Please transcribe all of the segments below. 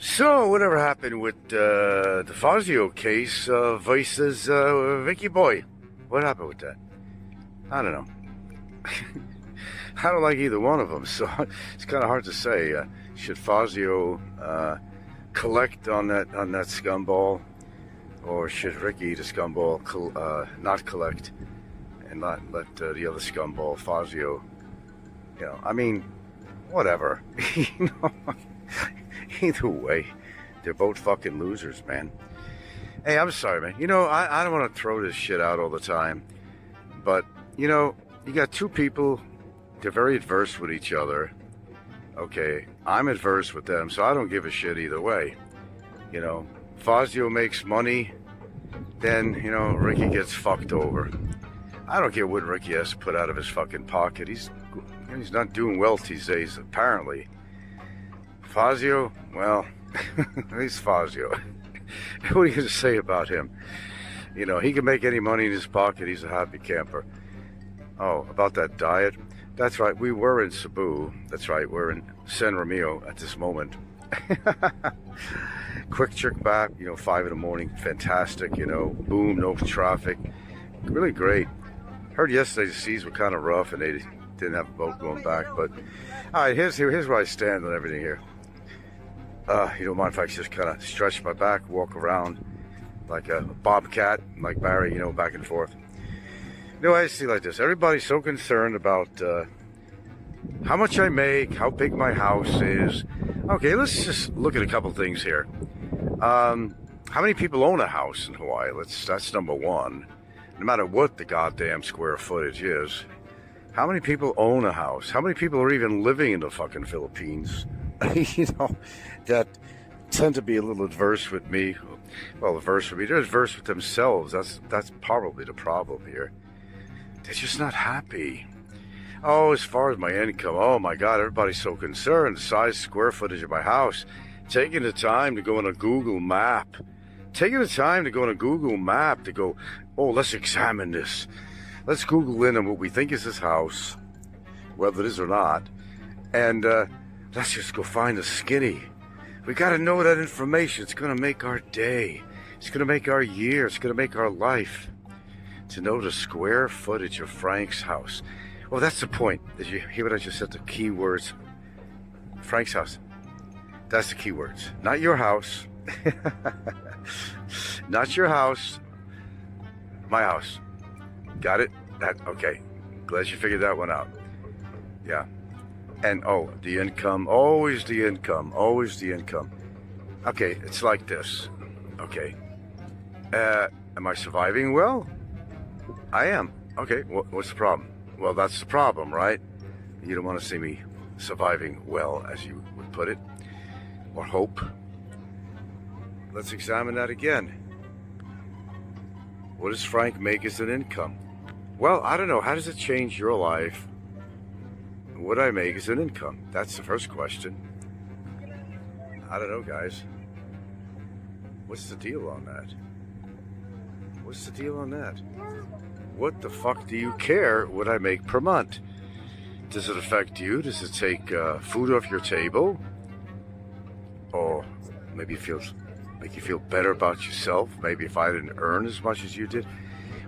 So, whatever happened with the Fazio case versus Vicky Boy? What happened with that? I don't know. I don't like either one of them, so it's kind of hard to say. Should Fazio collect on that scumball, or should Ricky, the scumball, not collect and not let the other scumball, Fazio, I mean, whatever. Either way, they're both fucking losers, man. Hey, I'm sorry, man. I don't want to throw this shit out all the time, but, you got two people, they're very adverse with each other. Okay, I'm adverse with them, so I don't give a shit either way. Fazio makes money, then, Ricky gets fucked over. I don't care what Ricky has to put out of his fucking pocket. He's not doing well these days, apparently. Fazio, well, he's Fazio. What are you going to say about him? He can make any money in his pocket. He's a happy camper. Oh, about that diet? That's right, we were in Cebu. That's right, we're in San Romeo at this moment. Quick trip back, 5 in the morning. Fantastic, boom, no traffic. Really great. Heard yesterday the seas were kind of rough and they didn't have a boat going back. But, all right, here's where I stand on everything here. You don't mind if I just kind of stretch my back, walk around like a bobcat, like Barry, back and forth. I see like this. Everybody's so concerned about how much I make, how big my house is. Okay, let's just look at a couple things here. How many people own a house in Hawaii? That's number one. No matter what the goddamn square footage is. How many people own a house? How many people are even living in the fucking Philippines? That tend to be a little adverse with me. Well, adverse with me. They're adverse with themselves. That's probably the problem here. They're just not happy. Oh, as far as my income, oh my God, everybody's so concerned. The size, square footage of my house. Taking the time to go on a Google map. To go, oh, let's examine this. Let's Google in on what we think is this house, whether it is or not. And let's just go find a skinny. We got to know that information. It's going to make our day. It's going to make our year. It's going to make our life. To know the square footage of Frank's house. Well, that's the point. Did you hear what I just said? The key words. Frank's house. That's the key words. Not your house. Not your house. My house. Got it? Okay. Glad you figured that one out. Yeah. And, the income. Always the income. Okay, it's like this. Okay. Am I surviving well? I am. Okay, what's the problem? Well, that's the problem, right? You don't want to see me surviving well, as you would put it, or hope. Let's examine that again. What does Frank make as an income? Well, I don't know. How does it change your life? What I make as an income? That's the first question. I don't know, guys. What's the deal on that? What the fuck do you care what I make per month? Does it affect you? Does it take food off your table? Or maybe make you feel better about yourself? Maybe if I didn't earn as much as you did?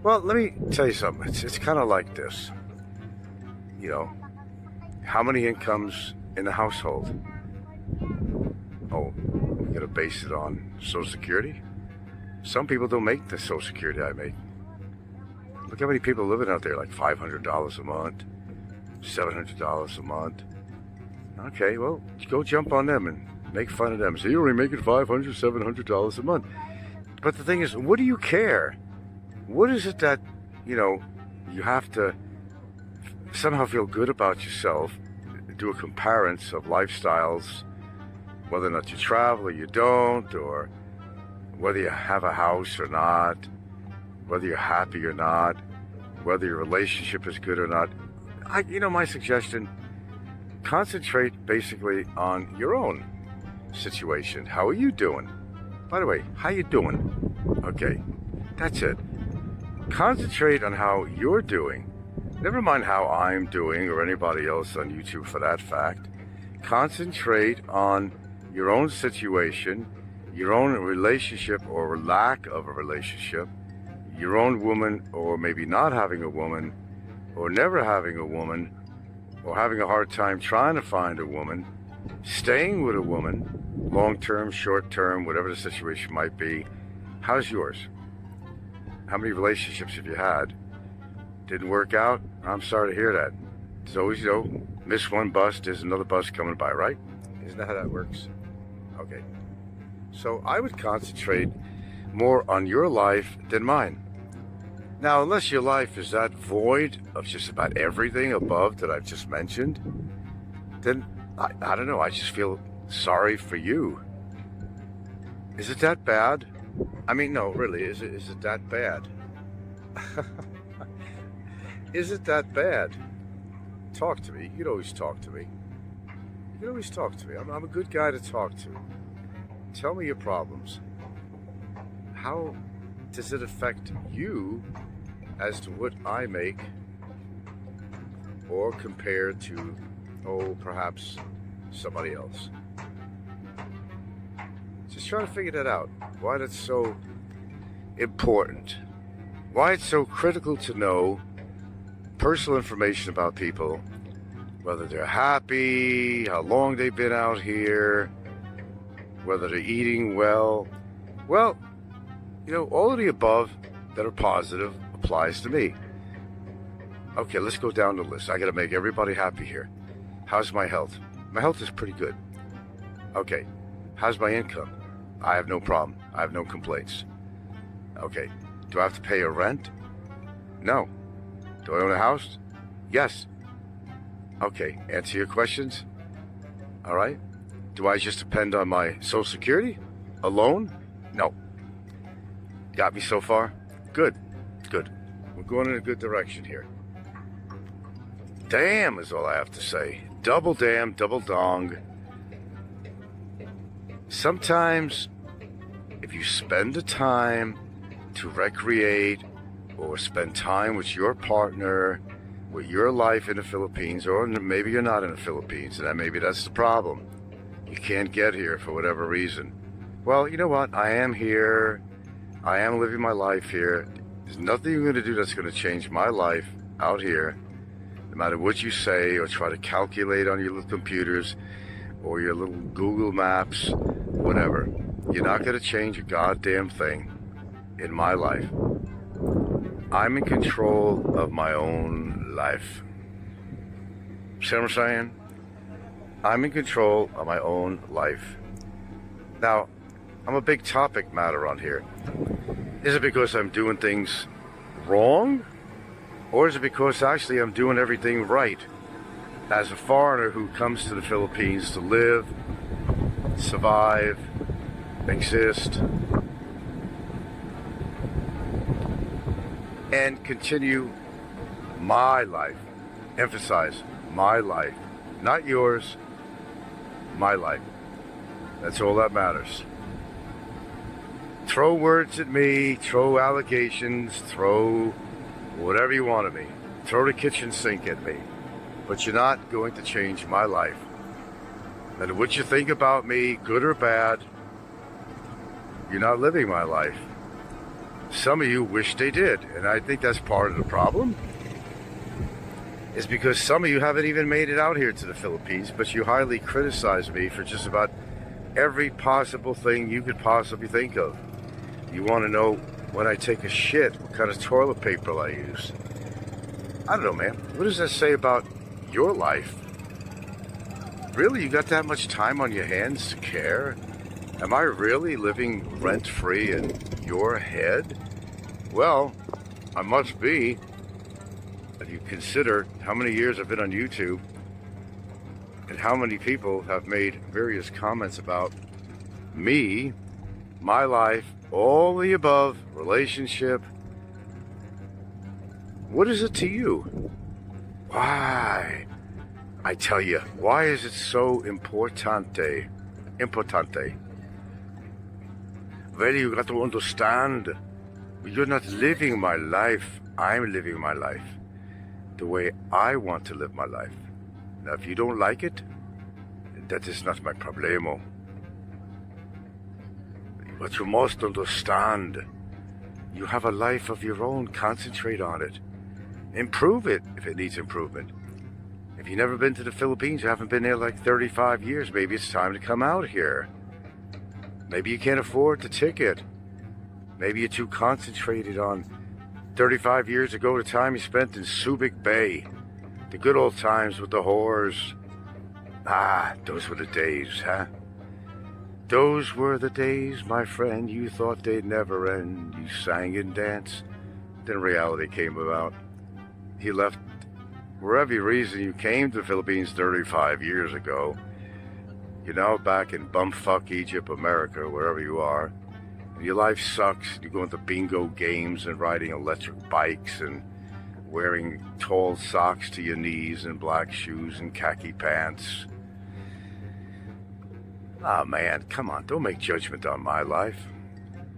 Well, let me tell you something. It's kind of like this. How many incomes in the household? Oh, you gotta base it on Social Security? Some people don't make the Social Security I make. Look how many people living out there, like $500 a month, $700 a month. Okay, well, go jump on them and make fun of them. So you're only making $500, $700 a month. But the thing is, what do you care? What is it that, you have to somehow feel good about yourself, do a comparison of lifestyles, whether or not you travel or you don't, or whether you have a house or not, whether you're happy or not, whether your relationship is good or not. My suggestion, concentrate basically on your own situation. How are you doing? By the way, how you doing? Okay, that's it. Concentrate on how you're doing. Never mind how I'm doing or anybody else on YouTube for that fact. Concentrate on your own situation, your own relationship or lack of a relationship, your own woman, or maybe not having a woman, or never having a woman, or having a hard time trying to find a woman, staying with a woman, long-term, short-term, whatever the situation might be. How's yours? How many relationships have you had? Didn't work out? I'm sorry to hear that. It's always, miss one bus, there's another bus coming by, right? Isn't that how that works? Okay. So I would concentrate more on your life than mine. Now, unless your life is that void of just about everything above that I've just mentioned, then I don't know, I just feel sorry for you. Is it that bad? I mean, no, really, is it that bad? Is it that bad? Talk to me. You can always talk to me. You can always talk to me. I'm a good guy to talk to. Tell me your problems. How does it affect you as to what I make, or compared to, perhaps somebody else? Just trying to figure that out. Why that's so important. Why it's so critical to know personal information about people, whether they're happy, how long they've been out here, whether they're eating well. Well, all of the above that are positive applies to me. Okay, let's go down the list. I got to make everybody happy here. How's my health? My health is pretty good. Okay, how's my income? I have no problem. I have no complaints. Okay, do I have to pay a rent? No. Do I own a house? Yes. Okay, answer your questions. All right. Do I just depend on my Social Security alone? No. Got me so far? Good. Good. We're going in a good direction here. Damn is all I have to say. Double damn, double dong. Sometimes, if you spend the time to recreate or spend time with your partner, with your life in the Philippines, or maybe you're not in the Philippines, and maybe that's the problem. You can't get here for whatever reason. Well, you know what? I am here. I am living my life here. There's nothing you're going to do that's going to change my life out here, no matter what you say or try to calculate on your little computers or your little Google Maps, whatever. You're not going to change a goddamn thing in my life. I'm in control of my own life. See what I'm saying? I'm in control of my own life. Now, I'm a big topic matter on here. Is it because I'm doing things wrong? Or is it because actually I'm doing everything right? As a foreigner who comes to the Philippines to live, survive, exist, and continue my life. Emphasize my life. Not yours, my life. That's all that matters. Throw words at me, throw allegations, throw whatever you want at me. Throw the kitchen sink at me. But you're not going to change my life. No matter what you think about me, good or bad, you're not living my life. Some of you wish they did, and I think that's part of the problem. Is because some of you haven't even made it out here to the Philippines, but you highly criticize me for just about every possible thing you could possibly think of. You want to know when I take a shit, what kind of toilet paper I use. I don't know, man. What does that say about your life? Really, you got that much time on your hands to care? Am I really living rent-free in your head? Well, I must be. If you consider how many years I've been on YouTube and how many people have made various comments about me, my life, all the above, relationship. What is it to you? Why? I tell you, why is it so importante? Importante. Well, you got to understand, you're not living my life. I'm living my life the way I want to live my life. Now, if you don't like it, that is not my problemo. But you must understand, you have a life of your own. Concentrate on it. Improve it if it needs improvement. If you've never been to the Philippines, you haven't been there like 35 years, maybe it's time to come out here. Maybe you can't afford the ticket. Maybe you're too concentrated on 35 years ago, the time you spent in Subic Bay. The good old times with the whores. Ah, those were the days, huh? Those were the days, my friend, you thought they'd never end. You sang and danced. Then reality came about. You left for every reason you came to the Philippines 35 years ago. You're now back in bumfuck Egypt, America, wherever you are. And your life sucks. You're going to bingo games and riding electric bikes and wearing tall socks to your knees and black shoes and khaki pants. Ah, man, come on, don't make judgment on my life.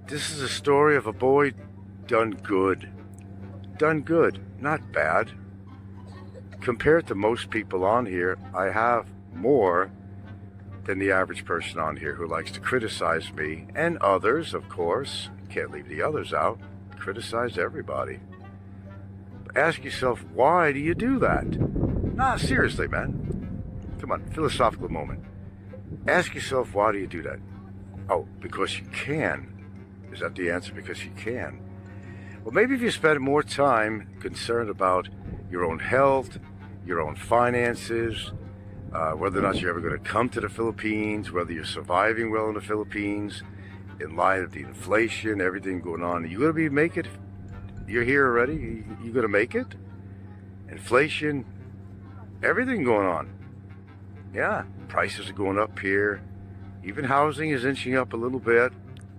This is a story of a boy done good. Done good, not bad. Compared to most people on here, I have more than the average person on here who likes to criticize me, and others, of course. Can't leave the others out. Criticize everybody. Ask yourself, why do you do that? Nah, seriously, man. Come on, philosophical moment. Ask yourself, why do you do that? Oh, because you can. Is that the answer? Because you can. Well, maybe if you spend more time concerned about your own health, your own finances, whether or not you're ever going to come to the Philippines, whether you're surviving well in the Philippines, in light of the inflation, everything going on, you going to make it? You're here already? You going to make it? Inflation, everything going on. Yeah, prices are going up here. Even housing is inching up a little bit.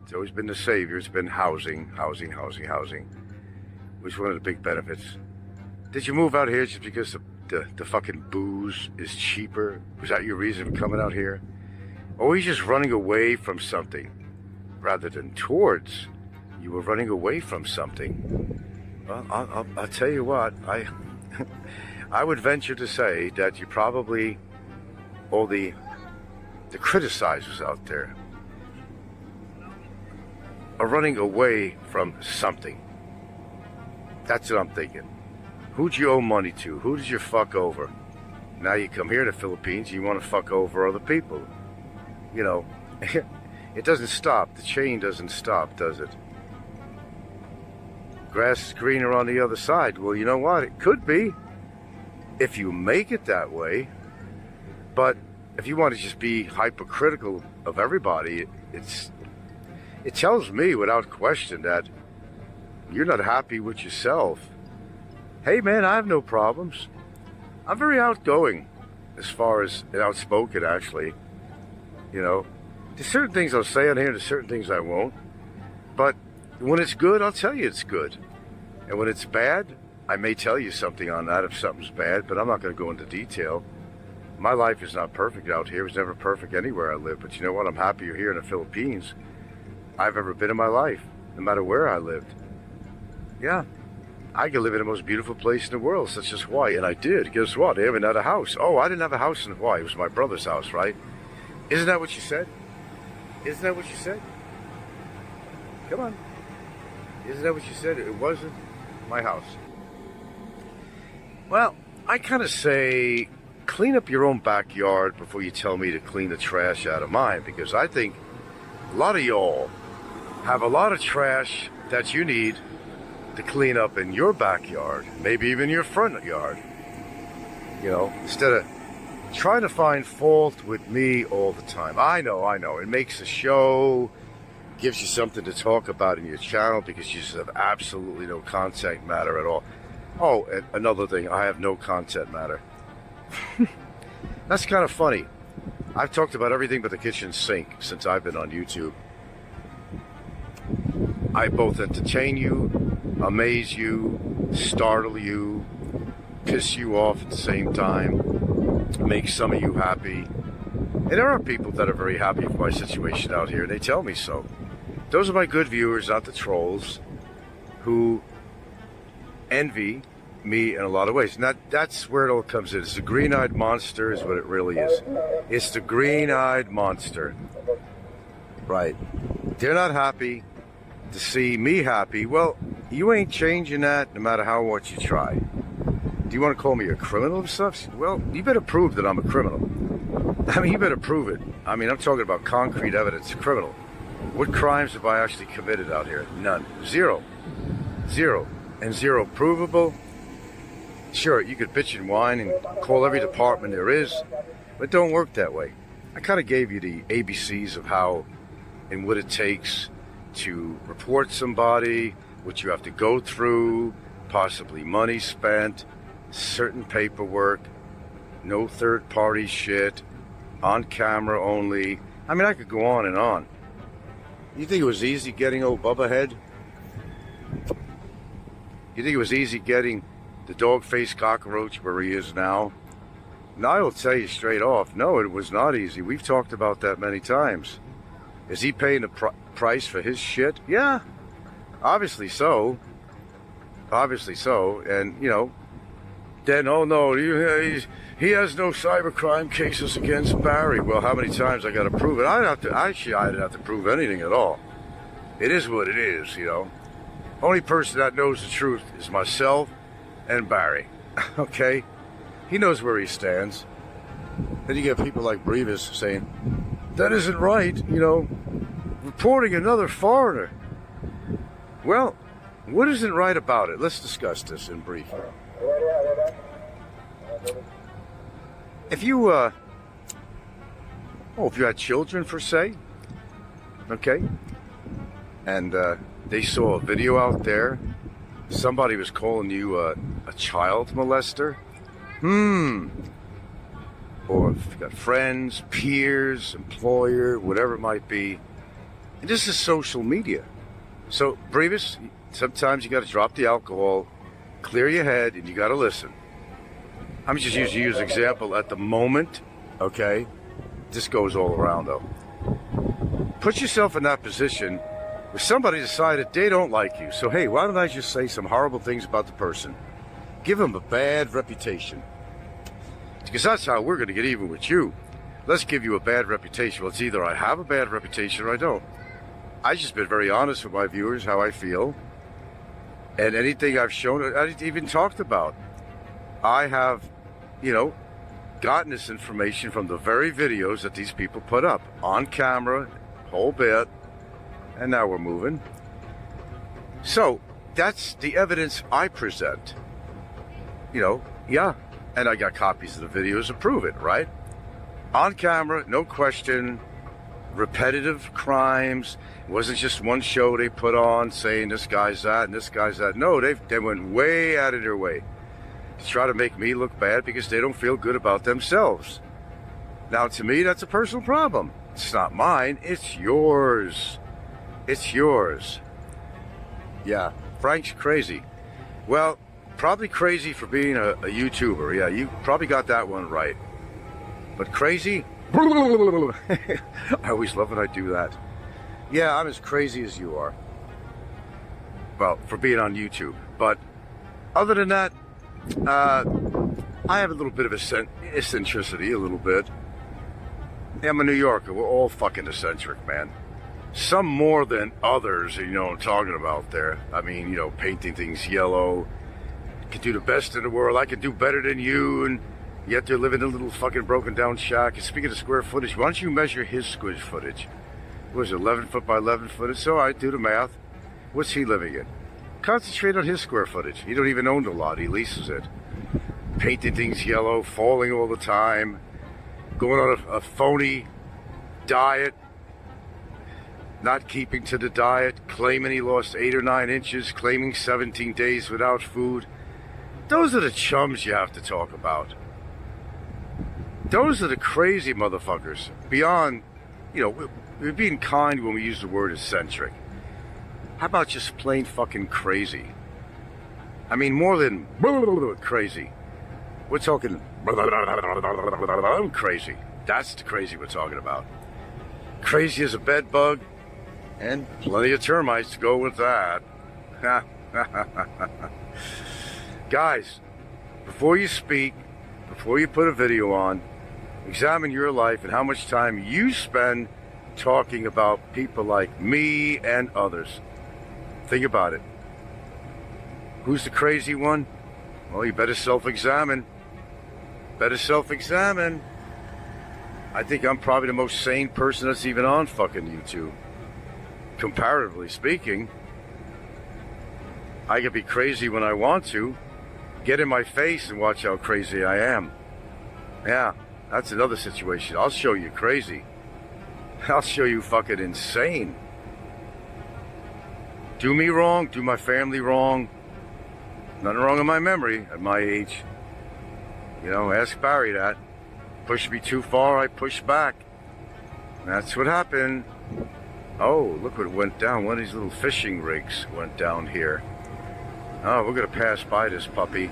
It's always been the savior. It's been housing. Which is one of the big benefits. Did you move out here just because the fucking booze is cheaper? Was that your reason for coming out here? Or just running away from something rather than towards? You were running away from something. Well, I'll tell you what. I would venture to say that you probably, all the criticizers out there, are running away from something. That's what I'm thinking. Who'd you owe money to? Who did you fuck over? Now you come here to the Philippines, you want to fuck over other people. You know, it doesn't stop. The chain doesn't stop, does it? Grass is greener on the other side. Well, you know what? It could be if you make it that way. But if you want to just be hypercritical of everybody, it tells me without question that you're not happy with yourself. Hey man, I have no problems. I'm very outgoing as far as and outspoken, actually. You know, there's certain things I'll say on here, there's certain things I won't. But when it's good, I'll tell you it's good. And when it's bad, I may tell you something on that if something's bad, but I'm not going to go into detail. My life is not perfect out here. It was never perfect anywhere I live. But you know what? I'm happier here in the Philippines I've ever been in my life, no matter where I lived. Yeah, I could live in the most beautiful place in the world, such as Hawaii, and I did. Guess what? They even had a house. Oh, I didn't have a house in Hawaii. It was my brother's house, right? Isn't that what you said? Isn't that what you said? Come on. Isn't that what you said? It wasn't my house. Well, I kind of say, clean up your own backyard before you tell me to clean the trash out of mine, because I think a lot of y'all have a lot of trash that you need to clean up in your backyard, maybe even your front yard. You know, instead of trying to find fault with me all the time. I know. It makes the show, gives you something to talk about in your channel because you just have absolutely no content matter at all. Oh, and another thing, I have no content matter. That's kind of funny. I've talked about everything but the kitchen sink since I've been on YouTube. I both entertain you, amaze you, startle you, piss you off at the same time, make some of you happy. And there are people that are very happy with my situation out here, and they tell me so. Those are my good viewers, not the trolls, who envy me in a lot of ways. And that's where it all comes in. It's the green-eyed monster is what it really is. It's the green-eyed monster. Right. They're not happy to see me happy. Well, you ain't changing that no matter how much you try. Do you want to call me a criminal and stuff? Well, you better prove that I'm a criminal. I mean, you better prove it. I mean, I'm talking about concrete evidence. Criminal. What crimes have I actually committed out here? None. Zero. Zero. And zero provable. Sure, you could bitch and whine and call every department there is, but it don't work that way. I kind of gave you the ABCs of how and what it takes to report somebody, what you have to go through, possibly money spent, certain paperwork, no third-party shit, on camera only. I mean, I could go on and on. You think it was easy getting old Bubba Head? You think it was easy getting the dog-faced cockroach where he is now? Now, I will tell you straight off, no, it was not easy. We've talked about that many times. Is he paying the price for his shit? Yeah, obviously so. Obviously so. And, you know, then, oh no, he has no cybercrime cases against Barry. Well, how many times I got to prove it? I didn't have to prove anything at all. It is what it is, you know. Only person that knows the truth is myself and Barry. Okay? He knows where he stands. Then you get people like Brevis saying, that isn't right, you know, reporting another foreigner. Well, what isn't right about it? Let's discuss this in brief. If you had children, for say, okay, and they saw a video out there, somebody was calling you a child molester, or if you've got friends, peers, employer, whatever it might be, and this is social media. So, Brevis, sometimes you got to drop the alcohol, clear your head, and you got to listen. I'm just using you as an example at the moment, okay? This goes all around, though. Put yourself in that position where somebody decided they don't like you. So, hey, why don't I just say some horrible things about the person? Give them a bad reputation. Because that's how we're going to get even with you. Let's give you a bad reputation. Well, it's either I have a bad reputation or I don't. I've just been very honest with my viewers, how I feel. And anything I've shown, I even talked about. I have, you know, gotten this information from the very videos that these people put up. On camera, whole bit. And now we're moving. So, that's the evidence I present. You know, yeah. And I got copies of the videos to prove it, right? On camera, no question. Repetitive crimes. It wasn't just one show they put on saying this guy's that and this guy's that. No, they went way out of their way to try to make me look bad because they don't feel good about themselves. Now, to me, that's a personal problem. It's not mine. It's yours. It's yours. Yeah, Frank's crazy. Well, probably crazy for being a YouTuber. Yeah, you probably got that one right. But crazy? I always love when I do that. Yeah, I'm as crazy as you are. Well, for being on YouTube. But other than that, I have a little bit of eccentricity, a little bit. Yeah, I'm a New Yorker. We're all fucking eccentric, man. Some more than others, you know what I'm talking about there. I mean, you know, painting things yellow. Can do the best in the world. I can do better than you, and yet they're living in a little fucking broken down shack. And speaking of square footage, why don't you measure his square footage? What was it, 11 foot by 11 foot? So I do the math. What's he living in? Concentrate on his square footage. He don't even own the lot. He leases it. Painting things yellow, falling all the time, going on a phony diet, not keeping to the diet, claiming he lost 8 or 9 inches, claiming 17 days without food. Those are the chums you have to talk about. Those are the crazy motherfuckers. Beyond, you know, we're being kind when we use the word eccentric. How about just plain fucking crazy? I mean, more than crazy. We're talking crazy. That's the crazy we're talking about. Crazy as a bed bug, and plenty of termites to go with that. Guys, before you speak, before you put a video on, examine your life and how much time you spend talking about people like me and others. Think about it. Who's the crazy one? Well, you better self-examine. Better self-examine. I think I'm probably the most sane person that's even on fucking YouTube. Comparatively speaking. I can be crazy when I want to. Get in my face and watch how crazy I am. Yeah, that's another situation. I'll show you crazy. I'll show you fucking insane. Do me wrong, do my family wrong. Nothing wrong in my memory at my age. You know, ask Barry that. Push me too far, I push back. That's what happened. Oh, look what went down. One of these little fishing rigs went down here. Oh, we're going to pass by this puppy.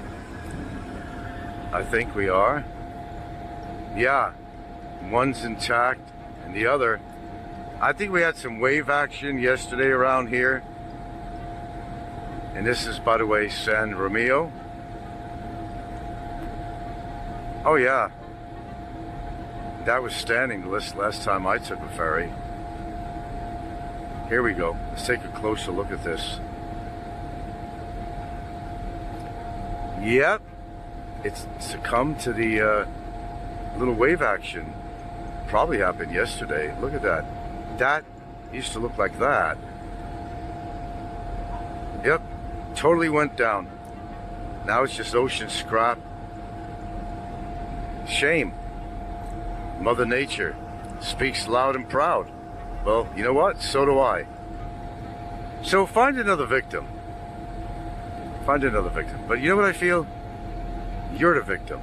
I think we are. Yeah, one's intact and the other. I think we had some wave action yesterday around here. And this is, by the way, San Romeo. Oh, yeah. That was standing the last time I took a ferry. Here we go. Let's take a closer look at this. Yep. It's succumbed to the little wave action. Probably happened yesterday. Look at that. That used to look like that. Yep. Totally went down. Now it's just ocean scrap. Shame. Mother Nature speaks loud and proud. Well, you know what? So do I. So find another victim. Find another victim. But you know what I feel? You're the victim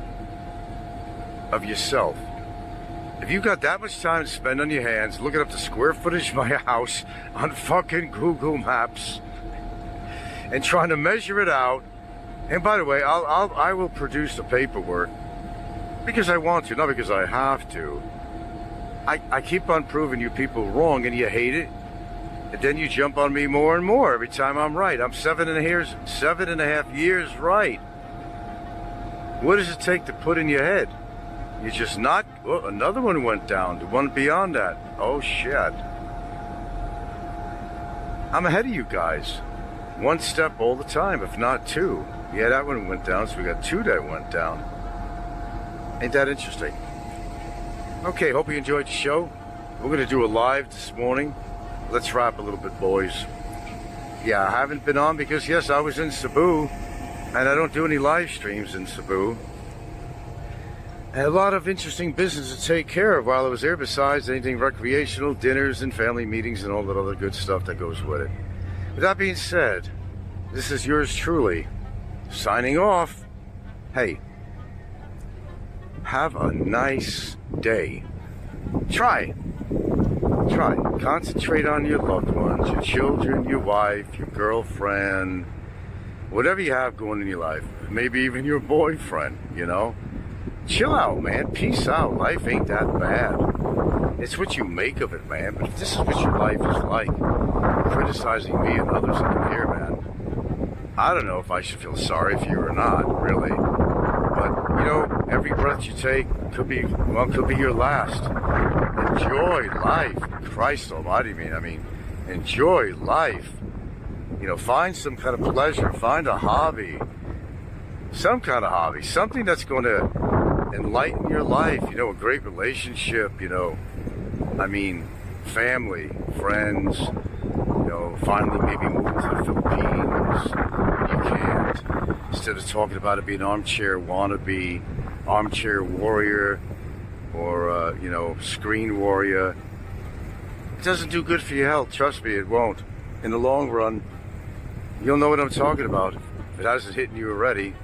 of yourself. If you got that much time to spend on your hands looking up the square footage of my house on fucking Google Maps and trying to measure it out, and by the way, I will produce the paperwork because I want to, not because I have to. I keep on proving you people wrong, and you hate it, and then you jump on me more and more every time I'm right. I'm 7.5 years right. What does it take to put in your head? You're just not. Well, another one went down. The one beyond that. Oh shit. I'm ahead of you guys. One step all the time, if not two. Yeah, that one went down, so we got two that went down. Ain't that interesting? Okay, hope you enjoyed the show. We're going to do a live this morning. Let's rap a little bit, boys. Yeah, I haven't been on because, yes, I was in Cebu, and I don't do any live streams in Cebu. I had a lot of interesting business to take care of while I was there, besides anything recreational, dinners and family meetings and all that other good stuff that goes with it. With that being said, this is yours truly, signing off. Hey, have a nice day. Try. Concentrate on your loved ones, your children, your wife, your girlfriend, whatever you have going in your life. Maybe even your boyfriend, you know. Chill out, man. Peace out. Life ain't that bad. It's what you make of it, man. But if this is what your life is like, criticizing me and others in the here, man, I don't know if I should feel sorry for you or not, really. But, you know, every breath you take could be your last. Enjoy life. Christ almighty, I mean, enjoy life. You know, find some kind of pleasure. Find a hobby. Some kind of hobby. Something that's going to enlighten your life. You know, a great relationship, you know. I mean, family, friends. You know, finally maybe move to the Philippines. You can't. Instead of talking about it being armchair wannabe, armchair warrior, or, you know, screen warrior. It doesn't do good for your health. Trust me, it won't. In the long run, you'll know what I'm talking about. If it hasn't hit you already,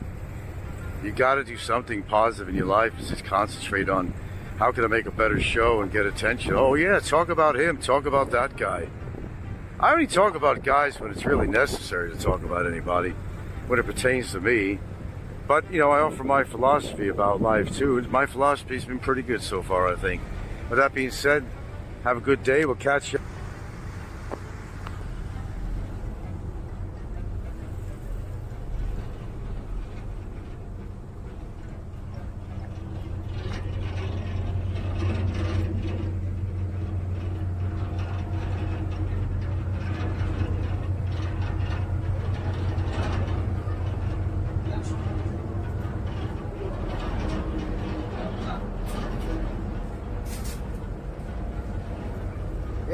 you got to do something positive in your life. Just concentrate on how can I make a better show and get attention. Oh, yeah, talk about him. Talk about that guy. I only talk about guys when it's really necessary to talk about anybody, when it pertains to me. But, you know, I offer my philosophy about life, too. My philosophy's been pretty good so far, I think. With that being said, have a good day. We'll catch you.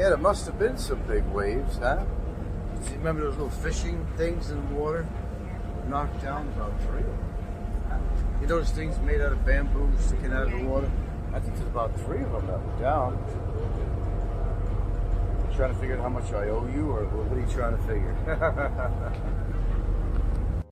Yeah, there must have been some big waves, huh? Do you remember those little fishing things in the water? Knocked down about 3 of them. You know those things made out of bamboo sticking out of the water? I think there's about 3 of them that were down. Trying to figure out how much I owe you, or what are you trying to figure?